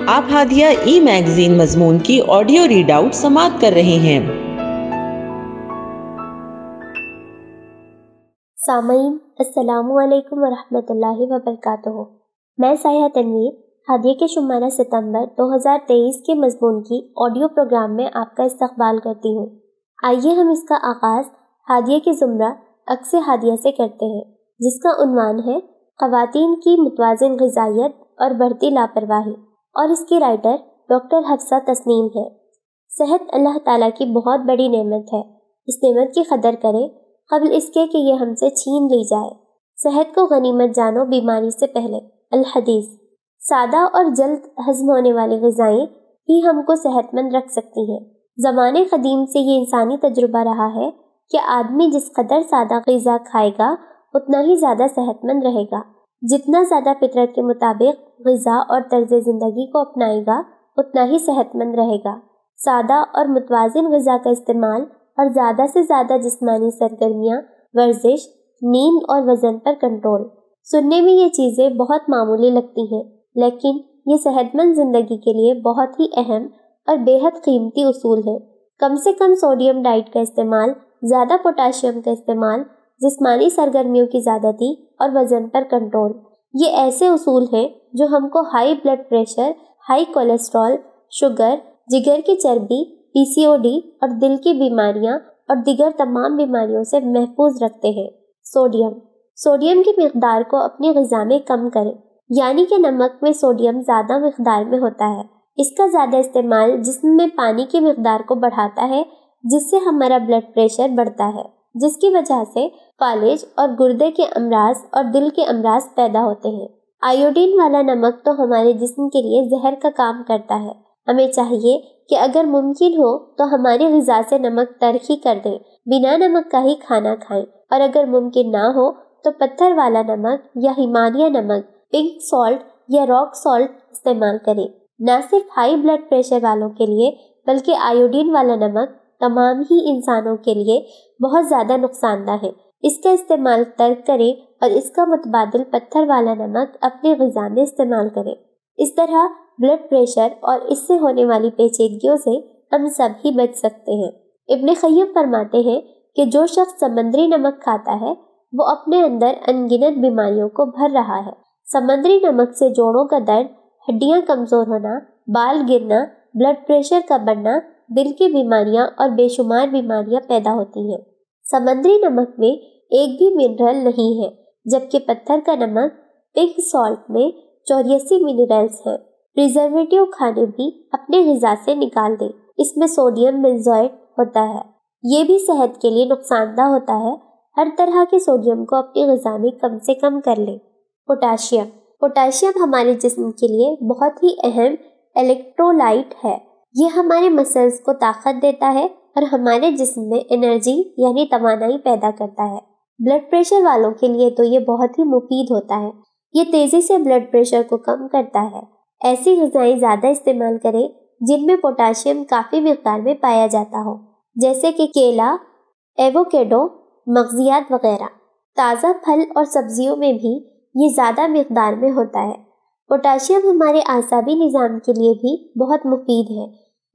آپ ہادیہ ای میگزین مضمون کی آڈیو ریڈ آؤٹ سماعت کر رہے ہیں۔ سامعین السلام علیکم ورحمۃ اللہ وبرکاتہ۔ میں سایہ تنویر ہادیہ کے شمارہ ستمبر 2023 کے مضمون کی آڈیو پروگرام میں آپ کا استقبال کرتی ہوں۔ آئیے ہم اس کا آغاز ہادیہ کے زمرہ عکس ہادیہ سے کرتے ہیں، جس کا عنوان ہے خواتین کی متوازن غذائیت اور بڑھتی لاپرواہی، اور اس کی رائٹر ڈاکٹر حفصہ تسنیم ہے۔ صحت اللہ تعالیٰ کی بہت بڑی نعمت ہے۔ اس نعمت کی قدر کریں قبل اس کے کہ یہ ہم سے چھین لی جائے۔ صحت کو غنیمت جانو بیماری سے پہلے۔ الحدیث۔ سادہ اور جلد ہضم ہونے والی غذائیں ہی ہم کو صحت مند رکھ سکتی ہیں۔ زمانے قدیم سے یہ انسانی تجربہ رہا ہے کہ آدمی جس قدر سادہ غذا کھائے گا اتنا ہی زیادہ صحت مند رہے گا۔ جتنا زیادہ فطرت کے مطابق غذا اور طرز زندگی کو اپنائے گا اتنا ہی صحت مند رہے گا۔ سادہ اور متوازن غذا کا استعمال اور زیادہ سے زیادہ جسمانی سرگرمیاں، ورزش، نیند اور وزن پر کنٹرول۔ سننے میں یہ چیزیں بہت معمولی لگتی ہیں، لیکن یہ صحت مند زندگی کے لیے بہت ہی اہم اور بے حد قیمتی اصول ہیں۔ کم سے کم سوڈیم ڈائٹ کا استعمال، زیادہ پوٹاشیم کا استعمال، جسمانی سرگرمیوں کی زیادتی اور وزن پر کنٹرول، یہ ایسے اصول ہیں جو ہم کو high blood pressure, high cholesterol, sugar, جگر کی چربی، PCOD اور دل کی بیماریاں اور دیگر تمام بیماریوں سے محفوظ رکھتے ہیں۔ سوڈیم کی مقدار کو اپنی غذا میں کم کریں، یعنی کہ نمک میں سوڈیم زیادہ مقدار میں ہوتا ہے۔ اس کا زیادہ استعمال جسم میں پانی کی مقدار کو بڑھاتا ہے، جس سے ہمارا بلڈ پریشر بڑھتا ہے، جس کی وجہ سے فالج اور گردے کے امراض اور دل کے امراض پیدا ہوتے ہیں۔ آیوڈین والا نمک تو ہمارے جسم کے لیے زہر کا کام کرتا ہے۔ ہمیں چاہیے کہ اگر ممکن ہو تو ہماری غذا سے نمک ترک ہی کر دیں، بنا نمک کا ہی کھانا کھائیں، اور اگر ممکن نہ ہو تو پتھر والا نمک یا ہمالیہ نمک، پنک سالٹ یا راک سالٹ استعمال کریں۔ نہ صرف ہائی بلڈ پریشر والوں کے لیے بلکہ آیوڈین والا نمک تمام ہی انسانوں کے لیے بہت زیادہ نقصان دہ ہے۔ اس کا استعمال ترک کریں اور اس کا متبادل پتھر والا نمک اپنی غذا میں استعمال کریں۔ اس طرح بلڈ پریشر اور اس سے ہونے والی پیچیدگیوں سے ہم سب ہی بچ سکتے ہیں۔ ابن قیم فرماتے ہیں کہ جو شخص سمندری نمک کھاتا ہے وہ اپنے اندر انگنت بیماریوں کو بھر رہا ہے۔ سمندری نمک سے جوڑوں کا درد، ہڈیاں کمزور ہونا، بال گرنا، بلڈ پریشر کا بڑھنا، دل کی بیماریاں اور بے شمار بیماریاں پیدا ہوتی ہیں۔ سمندری نمک میں ایک بھی منرل نہیں ہے، جبکہ پتھر کا نمک، پنک سالٹ میں 84 منرلز ہیں۔ پریزرویٹو کھانے بھی اپنے غذا سے نکال دیں، اس میں سوڈیم بینزوئیٹ ہوتا ہے، یہ بھی صحت کے لیے نقصان دہ ہوتا ہے۔ ہر طرح کے سوڈیم کو اپنی غذا میں کم سے کم کر لیں۔ پوٹاشیم ہمارے جسم کے لیے بہت ہی اہم الیکٹرولائٹ ہے۔ یہ ہمارے مسلز کو طاقت دیتا ہے اور ہمارے جسم میں انرجی یعنی توانائی پیدا کرتا ہے۔ بلڈ پریشر والوں کے لیے تو یہ بہت ہی مفید ہوتا ہے، یہ تیزی سے بلڈ پریشر کو کم کرتا ہے۔ ایسی غذائیں زیادہ استعمال کریں جن میں پوٹاشیم کافی مقدار میں پایا جاتا ہو، جیسے کہ کیلا، ایووکیڈو، مغزیات وغیرہ۔ تازہ پھل اور سبزیوں میں بھی یہ زیادہ مقدار میں ہوتا ہے۔ پوٹاشیم ہمارے اعصابی نظام کے لیے بھی بہت مفید ہے۔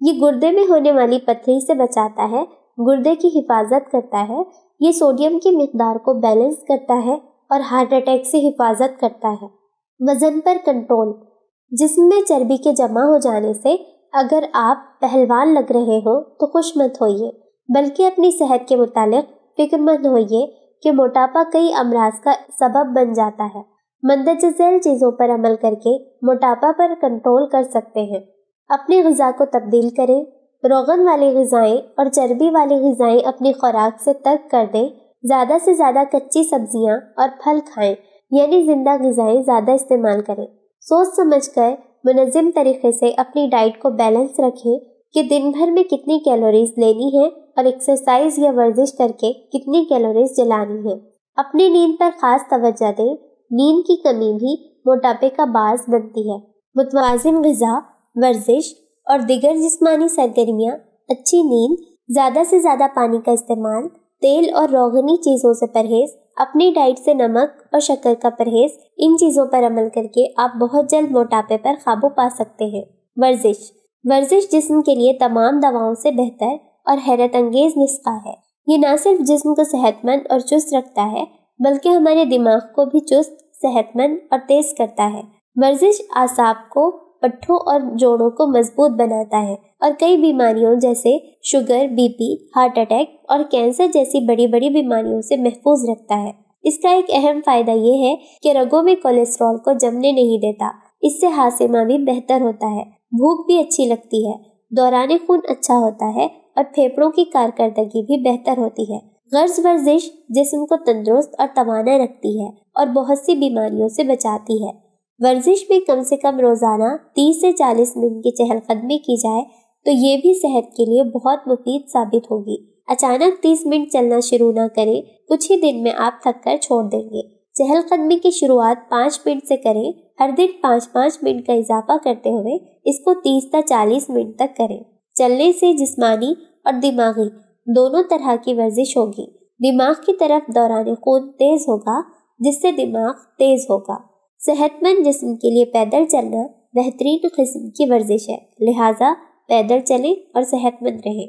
یہ گردے میں ہونے والی پتھری سے بچاتا ہے، گردے کی حفاظت کرتا ہے، یہ سوڈیم کی مقدار کو بیلنس کرتا ہے اور ہارٹ اٹیک سے حفاظت کرتا ہے۔ وزن پر کنٹرول۔ جسم میں چربی کے جمع ہو جانے سے اگر آپ پہلوان لگ رہے ہو تو خوش مت ہوئیے، بلکہ اپنی صحت کے متعلق فکر مند ہوئیے کہ موٹاپا کئی امراض کا سبب بن جاتا ہے۔ مندرجہ ذیل چیزوں پر عمل کر کے موٹاپا پر کنٹرول کر سکتے ہیں۔ اپنی غذا کو تبدیل کریں، روغن والی غذائیں اور چربی والی غذائیں اپنی خوراک سے ترک کر دیں، زیادہ سے زیادہ کچی سبزیاں اور پھل کھائیں، یعنی زندہ غذائیں زیادہ استعمال کریں۔ سوچ سمجھ کر منظم طریقے سے اپنی ڈائٹ کو بیلنس رکھیں کہ دن بھر میں کتنی کیلوریز لینی ہے اور ایکسرسائز یا ورزش کر کے کتنی کیلوریز جلانی ہے۔ اپنی نیند پر خاص توجہ دیں، نیند کی کمی بھی موٹاپے کا باعث بنتی ہے۔ متوازن غذا، ورزش اور دیگر جسمانی سرگرمیاں، اچھی نیند، زیادہ سے زیادہ پانی کا استعمال، تیل اور روغنی چیزوں سے پرہیز، اپنی ڈائٹ سے نمک اور شکر کا پرہیز، ان چیزوں پر عمل کر کے آپ بہت جلد موٹاپے پر قابو پا سکتے ہیں۔ ورزش جسم کے لیے تمام دواؤں سے بہتر اور حیرت انگیز نسخہ ہے۔ یہ نہ صرف جسم کو صحت مند اور چست رکھتا ہے بلکہ ہمارے دماغ کو بھی چست، صحت مند اور تیز کرتا ہے۔ ورزش اعصاب کو، پٹھوں اور جوڑوں کو مضبوط بناتا ہے اور کئی بیماریوں جیسے sugar, B P, heart attack اور کینسر جیسی بڑی بڑی بیماریوں سے محفوظ رکھتا ہے۔ اس کا ایک اہم فائدہ یہ ہے کہ رگوں میں کولیسٹرول کو جمنے نہیں دیتا۔ اس سے ہاضمہ بھی بہتر ہوتا ہے، بھوک بھی اچھی لگتی ہے، دوران خون اچھا ہوتا ہے اور پھیپھڑوں کی کارکردگی بھی بہتر ہوتی ہے۔ غرض ورزش جسم کو تندرست اور توانا رکھتی ہے اور بہت سی بیماریوں سے بچاتی ہے۔ ورزش میں کم سے کم روزانہ 30 سے 40 منٹ کی چہل قدمی کی جائے تو یہ بھی صحت کے لیے بہت مفید ثابت ہوگی۔ اچانک 30 منٹ چلنا شروع نہ کریں، کچھ ہی دن میں آپ تھک کر چھوڑ دیں گے۔ چہل قدمی کی شروعات 5 منٹ سے کریں، ہر دن 5-5 منٹ کا اضافہ کرتے ہوئے اس کو 30 تا 40 منٹ تک کریں۔ چلنے سے جسمانی اور دماغی دونوں طرح کی ورزش ہوگی۔ دماغ کی طرف دوران خون تیز ہوگا جس سے دماغ تیز ہوگا۔ صحت مند جسم کے لیے پیدل چلنا بہترین قسم کی ورزش ہے، لہٰذا پیدل چلیں اور صحت مند رہیں۔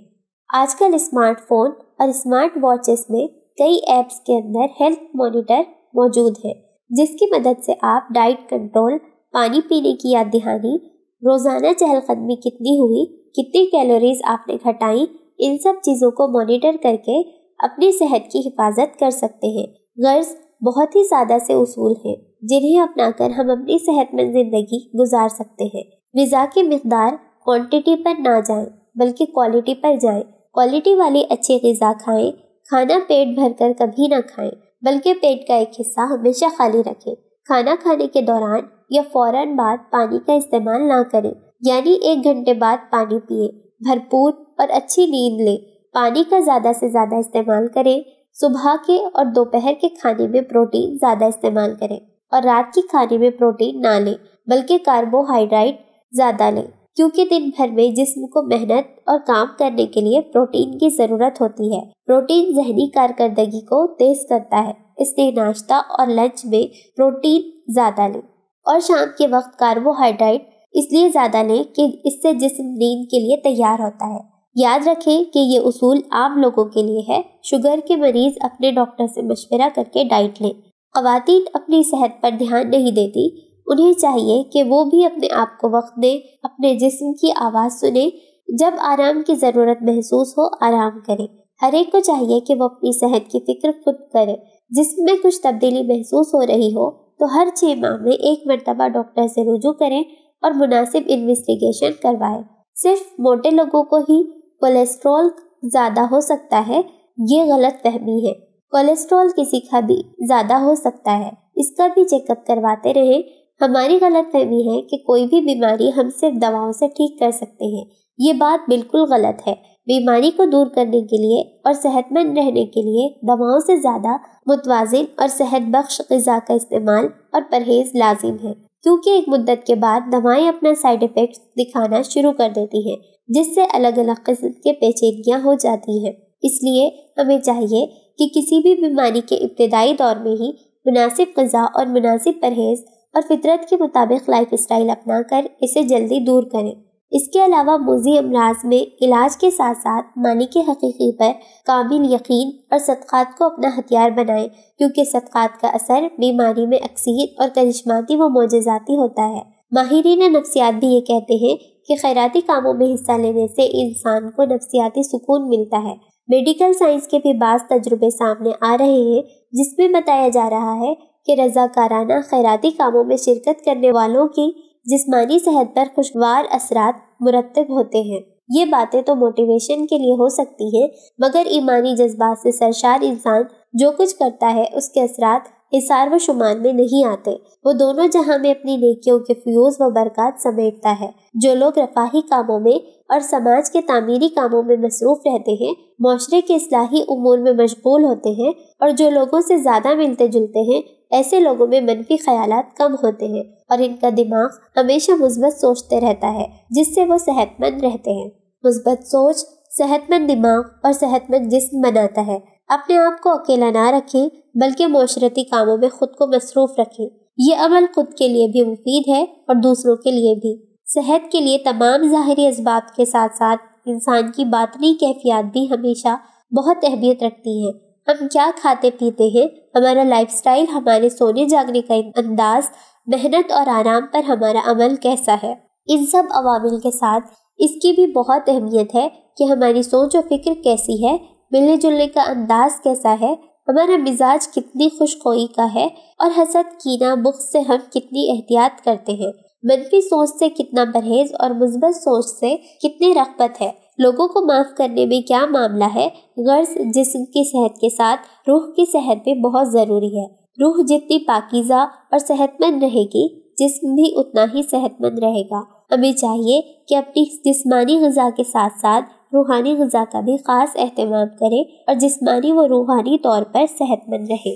آج کل اسمارٹ فون اور اسمارٹ واچز میں کئی ایپس کے اندر ہیلتھ مانیٹر موجود ہے جس کی مدد سے آپ ڈائٹ کنٹرول، پانی پینے کی یاد دہانی، روزانہ چہل قدمی کتنی ہوئی، کتنی کیلوریز آپ نے گھٹائیں، ان سب چیزوں کو مانیٹر کر کے اپنی صحت کی حفاظت کر سکتے ہیں۔ غرض بہت ہی سادہ سے اصول ہیں جنہیں اپنا کر ہم اپنی صحت مند زندگی گزار سکتے ہیں۔ غذا کی مقدار کوانٹٹی پر نہ جائیں بلکہ کوالٹی پر جائیں۔ کوالٹی والی اچھی غذا کھائیں۔ کھانا پیٹ بھر کر کبھی نہ کھائیں بلکہ پیٹ کا ایک حصہ ہمیشہ خالی رکھیں۔ کھانا کھانے کے دوران یا فوراً بعد پانی کا استعمال نہ کریں، یعنی 1 گھنٹے بعد پانی پئیں۔ بھرپور اور اچھی نیند لیں۔ پانی کا زیادہ سے زیادہ استعمال کریں۔ صبح کے اور دوپہر کے کھانے میں پروٹین زیادہ استعمال کریں اور رات کے کھانے میں پروٹین نہ لیں بلکہ کاربوہائیڈریٹ زیادہ لیں، کیونکہ دن بھر میں جسم کو محنت اور کام کرنے کے لیے پروٹین کی ضرورت ہوتی ہے۔ پروٹین ذہنی کارکردگی کو تیز کرتا ہے، اس لیے ناشتہ اور لنچ میں پروٹین زیادہ لیں اور شام کے وقت کاربوہائیڈریٹ اس لیے زیادہ لیں کہ اس سے جسم نیند کے لیے تیار ہوتا ہے۔ یاد رکھیں کہ یہ اصول عام لوگوں کے لیے ہے۔ شوگر کے مریض اپنے ڈاکٹر سے مشورہ کر کے ڈائٹ لیں۔ خواتین اپنی صحت پر دھیان نہیں دیتی، انہیں چاہیے کہ وہ بھی اپنے آپ کو وقت دیں، اپنے جسم کی آواز سنیں۔ جب آرام کی ضرورت محسوس ہو آرام کریں۔ ہر ایک کو چاہیے کہ وہ اپنی صحت کی فکر خود کرے۔ جسم میں کچھ تبدیلی محسوس ہو رہی ہو تو ہر 6 ماہ میں 1 مرتبہ ڈاکٹر سے رجوع کریں اور مناسب انویسٹیگیشن کروائیں۔ صرف موٹے لوگوں کو ہی کولیسٹرول زیادہ ہو سکتا ہے، یہ غلط فہمی ہے۔ کولیسٹرول کسی کا بھی زیادہ ہو سکتا ہے، اس کا بھی چیک اپ کرواتے رہیں۔ ہماری غلط فہمی ہے کہ کوئی بھی بیماری ہم صرف دواؤں سے ٹھیک کر سکتے ہیں، یہ بات بالکل غلط ہے۔ بیماری کو دور کرنے کے لیے اور صحت مند رہنے کے لیے دواؤں سے زیادہ متوازن اور صحت بخش غذا کا استعمال اور پرہیز لازم ہے، کیونکہ ایک مدت کے بعد دوائیں اپنا سائیڈ ایفیکٹس دکھانا شروع کر دیتی ہیں جس سے الگ الگ قسم کے پیچیدگیاں ہو جاتی ہیں۔ اس لیے ہمیں چاہیے کہ کسی بھی بیماری کے ابتدائی دور میں ہی مناسب غذا اور مناسب پرہیز اور فطرت کے مطابق لائف اسٹائل اپنا کر اسے جلدی دور کریں۔ اس کے علاوہ موذی امراض میں علاج کے ساتھ ساتھ مالک حقیقی پر کامل یقین اور صدقات کو اپنا ہتھیار بنائیں، کیونکہ صدقات کا اثر بیماری میں اکسیر اور کرشماتی و معجزاتی ہوتا ہے۔ ماہرین نفسیات بھی یہ کہتے ہیں کہ خیراتی کاموں میں حصہ لینے سے انسان کو نفسیاتی سکون ملتا ہے۔ میڈیکل سائنس کے بھی بعض تجربے سامنے آ رہے ہیں جس میں بتایا جا رہا ہے کہ رضاکارانہ خیراتی کاموں میں شرکت کرنے والوں کی جسمانی صحت پر خوشگوار اثرات مرتب ہوتے ہیں۔ یہ باتیں تو موٹیویشن کے لیے ہو سکتی ہیں، مگر ایمانی جذبات سے سرشار انسان جو کچھ کرتا ہے اس کے اثرات حساب و شمار میں نہیں آتے۔ وہ دونوں جہاں میں اپنی نیکیوں کے فیوز و برکات سمیٹتا ہے۔ جو لوگ رفاہی کاموں میں اور سماج کے تعمیری کاموں میں مصروف رہتے ہیں، معاشرے کے اصلاحی امور میں مشغول ہوتے ہیں اور جو لوگوں سے زیادہ ملتے جلتے ہیں، ایسے لوگوں میں منفی خیالات کم ہوتے ہیں اور ان کا دماغ ہمیشہ مثبت سوچتے رہتا ہے، جس سے وہ صحت مند رہتے ہیں۔ مثبت سوچ صحت مند دماغ اور صحت مند جسم بناتا ہے۔ اپنے آپ کو اکیلا نہ رکھیں بلکہ معاشرتی کاموں میں خود کو مصروف رکھیں۔ یہ عمل خود کے لیے بھی مفید ہے اور دوسروں کے لیے بھی۔ صحت کے لیے تمام ظاہری اسباب کے ساتھ ساتھ انسان کی باطنی کیفیات بھی ہمیشہ بہت اہمیت رکھتی ہیں۔ ہم کیا کھاتے پیتے ہیں، ہمارا لائف سٹائل، ہمارے سونے جاگنے کا انداز، محنت اور آرام پر ہمارا عمل کیسا ہے، ان سب عوامل کے ساتھ اس کی بھی بہت اہمیت ہے کہ ہماری سوچ و فکر کیسی ہے، ملنے جلنے کا انداز کیسا ہے، ہمارا مزاج کتنی خوش خوئی کا ہے، اور حسد، کینہ، بغض سے ہم کتنی احتیاط کرتے ہیں، منفی سوچ سے کتنا پرہیز اور مثبت سوچ سے کتنی رغبت ہے، لوگوں کو معاف کرنے میں کیا معاملہ ہے۔ غرض جسم کی صحت کے ساتھ روح کی صحت بھی بہت ضروری ہے۔ روح جتنی پاکیزہ اور صحت مند رہے گی، جسم بھی اتنا ہی صحت مند رہے گا۔ ہمیں چاہیے کہ اپنی جسمانی غذا کے ساتھ ساتھ روحانی غذا کا بھی خاص اہتمام کریں اور جسمانی و روحانی طور پر صحت مند رہیں۔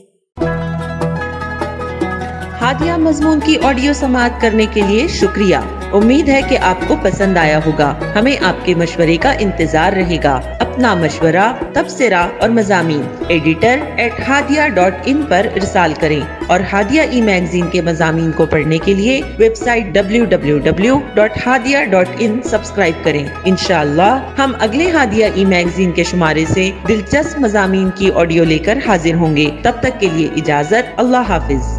ہادیہ مضمون کی آڈیو سماعت کرنے کے لیے شکریہ۔ امید ہے کہ آپ کو پسند آیا ہوگا۔ ہمیں آپ کے مشورے کا انتظار رہے گا۔ اپنا مشورہ، تبصرہ اور مضامین editor@hadia.in پر ارسال کریں اور ہادیہ ای میگزین کے مضامین کو پڑھنے کے لیے ویب سائٹ www.hadia.in سبسکرائب کریں۔ انشاءاللہ ہم اگلے ہادیہ ای میگزین کے شمارے سے دلچسپ مضامین کی آڈیو لے کر حاضر ہوں گے۔ تب تک کے لیے اجازت۔ اللہ حافظ۔